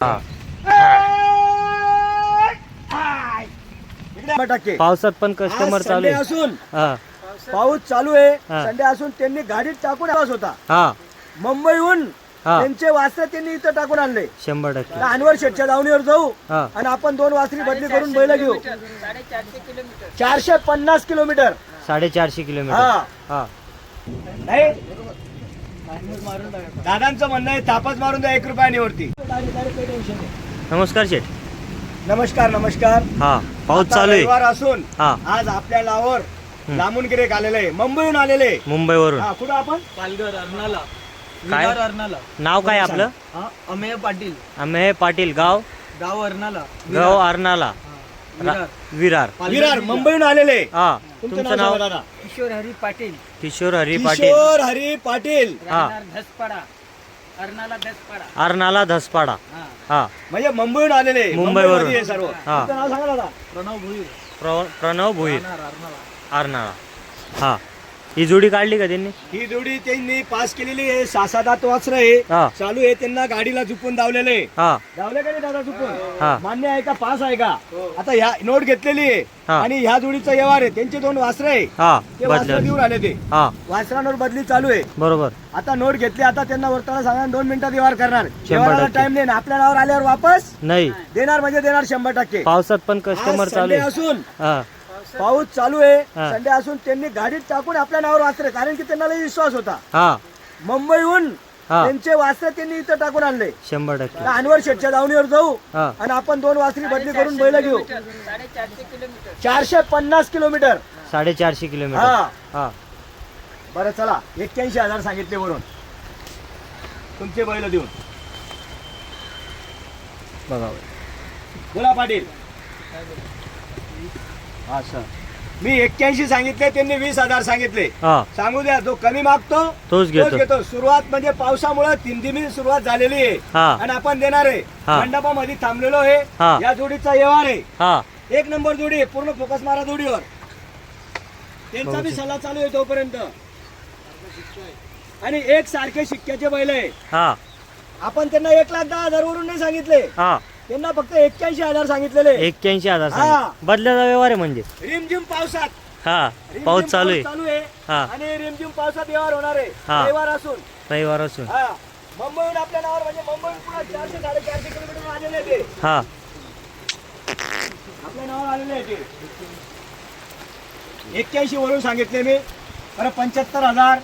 हा. टक्के पावसात पण कस्टमर आज चालू संडे आहे. असून हा पाऊस चालू आहे. हा. संडे असून त्यांनी गाडीत टाकून आवाज होता हा मुंबईहून. हा त्यांचे वासरे त्यांनी इथं टाकून आणले. 100%. अनवर शेठच्या दावणीवर जाऊ हा आणि आपण 2 वासरी बदली करून बैल घेऊ. 450 किलोमीटर. 450 किलोमीटर. हा हा नाही दादांचं म्हणणं आहे तापच मारून द्या 1 रुपयावरती. नमस्कार शेठ. नमस्कार नमस्कार. हा पाऊस आता चालू आहे. रविवार असून हा आज आपल्या नावावर लांबून गिरेक आलेले आहे, मुंबईहून आलेले. मुंबईवरून. हा कुठं आपण पालघर अर्नाला काय? विरार अर्नाला. नाव काय आपलं? हा अमेय पाटील. अमेय पाटील. गाव गाव अर्नाला. गाव अर्नाला. विरार. विरार. विरार मुंबईहून आलेले. हा तुमचं तुमचं नाव नाव? सांगा दादा. किशोर हरी पाटील. किशोर हरी पाटील. किशोर हरी पाटील. हा. राहणार धसपाडा. अर्नाला धसपाडा. अर्नाला धसपाडा. हा. हा म्हणजे मुंबईहून आलेले. मुंबईवरून. मुंबईमध्ये हे सर्व. हा. तुमचं नाव सांगा दादा. प्रणव भुईर. प्रणव भोईर. राहणार अर्नाला. अर्नाळा. हा ही जोडी काढली का त्यांनी? ही जोडी त्यांनी पास केलेली आहे. 6-7 वासरं आहे. हा चालू आहे. त्यांना गाडीला झुपून दावलेले. हा दावले का नाही दादा झुपून? हा मान्य आहे का? पास आहे का? आता ह्या नोट घेतलेली आहे हा. आणि ह्या जोडीचा व्यवहार आहे. त्यांचे 2 वासरं आहे. हा ते वासरं बदल. घेऊन आले ते. हा वासरांवर बदली चालू आहे. बरोबर. आता नोट घेतली. आता त्यांना वर्ताला सांगा 2 मिनिटात व्यवहार करणार. 100% व्यवहाराला टाइम नाही. आपल्या नावावर आल्यावर वापस नाही. देणार म्हणजे देणार 100%. पावसात पण कस्टमर आज चालू संडे आहे. असून हा पाऊस चालू आहे. हा. संडे असून त्यांनी गाडीत टाकून आपल्या नावावर वासरे, कारण की त्यांना लई विश्वास होता. हा मुंबईहून हा त्यांचे वासरे त्यांनी इथं टाकून आणले. 100%. अनवर शेठच्या दावणीवर जाऊ हा आणि आपण 2 वासरी बदली करून बैल घेऊ. 450 किलोमीटर. 450 किलोमीटर. हा हा बरं चला 81,000 सांगितले वरून तुमचे बैल देऊन. बघा. बोला पाटील. हा सर मी 81 सांगितले, त्यांनी 20,000 सांगितले. हा सांगू द्या, जो कमी मागतो तोच घेतो. घेतो. सुरुवात म्हणजे पावसामुळे दिमदिमी सुरुवात झालेली आहे हा आणि आपण देणार आहे. हा. मंडपामध्ये थांबलेलो आहे. हा. या जोडीचा व्यवहार आहे. हा 1 नंबर जोडी आहे. पूर्ण फोकस मारा जोडीवर. त्यांचा बी सल्ला चालू आहे तोपर्यंत. आणि एक सारखे शिक्क्याचे बैल आहे. हा आपण त्यांना 1,10,000 वरून नाही सांगितले. हा त्यांना फक्त 81,000 सांगितलेले. 81,000 हा. सांगितले. बदल्याचा व्यवहार आहे म्हणजे. रिमझिम पावसात. हा रिमझिम पाऊस चालू आहे. चालू आहे. हा आणि रिमझिम पावसात व्यवहार होणार आहे. हा. रविवार असून. रविवार असून. हा मुंबईहून आपल्या नावावर म्हणजे मुंबईहून पुन्हा 400-450 किलोमीटर आलेले आहे ते. हा आपल्या नावावर आलेले आहे ते. 81 वरून सांगितले मी. बरं 75,000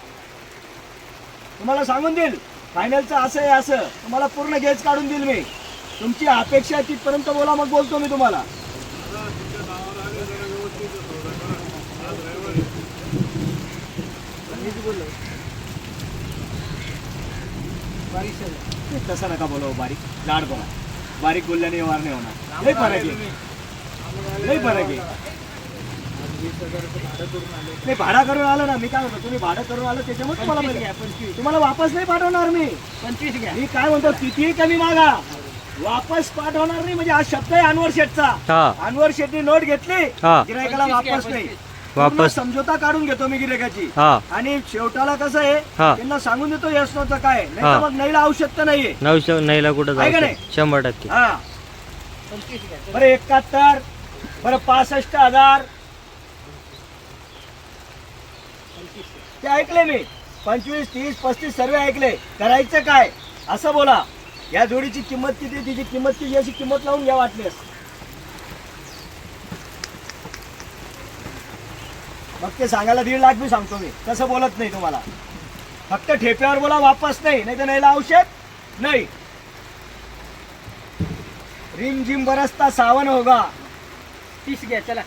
तुम्हाला सांगून देईल. फायनलचं असं आहे, असं तुम्हाला पूर्ण गेज काढून देईल मी. तुमची अपेक्षा तिथपर्यंत बोला, मग बोलतो मी तुम्हाला. तसं नका बोला, बारीक लाड बोला. बारीक बोलल्याने व्यवहार नाही होणार. लई फरक आहे. लई फरक आहे. नाही भाडा करून आलं ना. मी काय म्हणतो, तुम्ही भाडं करून आलं त्याच्यामुळे तुम्हाला वापस नाही पाठवणार मी. 25 घ्या. मी काय म्हणतो, कितीही कमी मागा, वापस पाठवणार नाही. म्हणजे आज शब्द आहे अनवर शेठचा. हा अनवर शेठनी नोट घेतली, हा. गिरायकाला वापस नाही. वापस. पूर्ण समझोता काढून घेतो मी गिरायकाची. हा आणि शेवटाला कसं आहे, हा. त्यांना सांगून देतो यस नोचं काय, नाही हा. तर मग नाहीला आवश्यकता नाहीये. नाहीला कुठं आहे का जाऊ नाही? 100%. हा 25 घ्या. बरं 71. बरं 65,000 ते ऐकले मी. 25, 30, 35 सर्व ऐकले. करायचं काय असं बोला. या जोडीची किंमत किती, तिची किंमत किती, याची किंमत लावून घ्या वाटल्यास. मग ते सांगायला 1.5 लाख मी सांगतो मी. तसं बोलत नाही तुम्हाला. फक्त ठेप्यावर बोला, वापस नाही, नाही तर नाहीला औषध नाही. रिम जिम बरसता सावन होगा. 30 घ्या. चला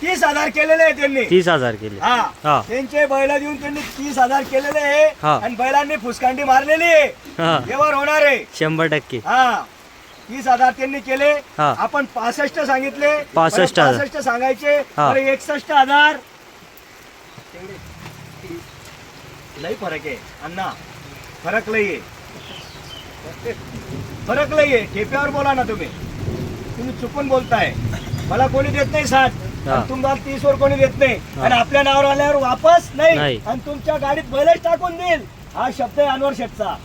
30,000 केलेले आहे त्यांनी. 30,000 केले. हा हा त्यांचे बैल देऊन त्यांनी 30,000 केलेले आहे. हा. आणि बैलांनी फुसकांडी मारलेली आहे. हा व्यवहार होणार आहे. 100%. हा 30,000 त्यांनी केले. हा. आपण 65 सांगितले. 65,000. 65 सांगायचे. हा. बरं 61,000. लई फरक आहे अण्णा. फरक लई आहे. फरक लई आहे. ठेप्यावर बोला ना तुम्ही. तुम्ही चुकून बोलताय. मला कोणी देत नाही 60. हा. आणि तुम्हाला 30 वर कोणी देत नाही. हा. आणि आपल्या नावावर आल्यावर वापस नाही. नाही. आणि तुमच्या गाडीत बैलच टाकून देईल. हा शब्द आहे अनवर शेठचा.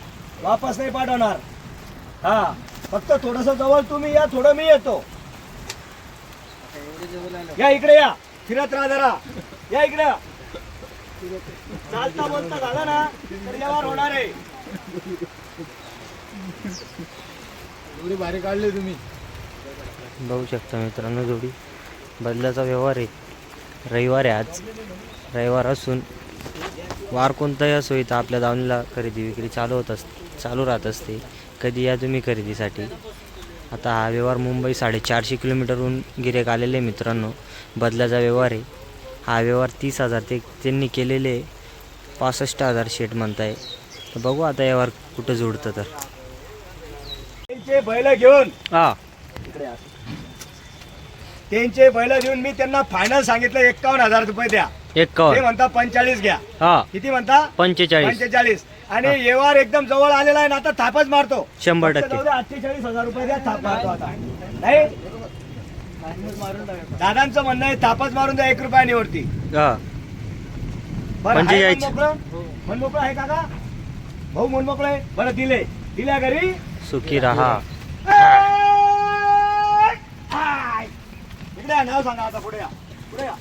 वापस नाही पाठवणार. हा फक्त थोडस जवळ तुम्ही या, थोडं मी येतो. एवढे जवळ आलं. या इकडे या, फिरत राहा जरा. या इकडे या. चालता बोलता झाला ना तर व्यवहार होणार आहे. एवढी भारी काढली तुम्ही. बघू शकता मित्रांनो, जोडी बदल्याचा व्यवहार आहे. रविवार आहे आज. रविवार असून वार कोणताही असो इथं आपल्या दावणीला खरेदी विक्री चालू राहत असते. कधी या तुम्ही खरेदीसाठी. आता हा व्यवहार मुंबई 450 किलोमीटरहून गिऱ्हाईक आलेले मित्रांनो. बदल्याचा व्यवहार आहे. हा व्यवहार 30,000 त्यांनी केलेले 65,000 शेट म्हणताय. तर बघू आता व्यवहार कुठं जोडतं तर. त्यांचे बैल घेऊन हा इकडे या. त्यांचे बैल घेऊन मी त्यांना फायनल सांगितलं 51,000 रुपये द्या. ते 51. म्हणता 45 घ्या. हा किती म्हणता? 45. 45. आणि व्यवहार एकदम जवळ आलेला आहे ना, आता थापच मारतो. 100%. 48,000 रुपये द्या, थाप मारतो आता. नाही दादांचं म्हणणं आहे थापच मारून द्या 1 रुपयाने वरती. हा बरं, आहे 45. मन मोकळं? मन मोकळं आहे काका? भाऊ मन मोकळं आहे. बरं दिल्या घरी. सुखी राहा. हाय. इकडे या, नाव सांगा आता. पुढे या.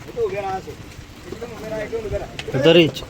इथे उभे राहा असे. इकडून उभे राहा, इकडून उभे राहा. तरीच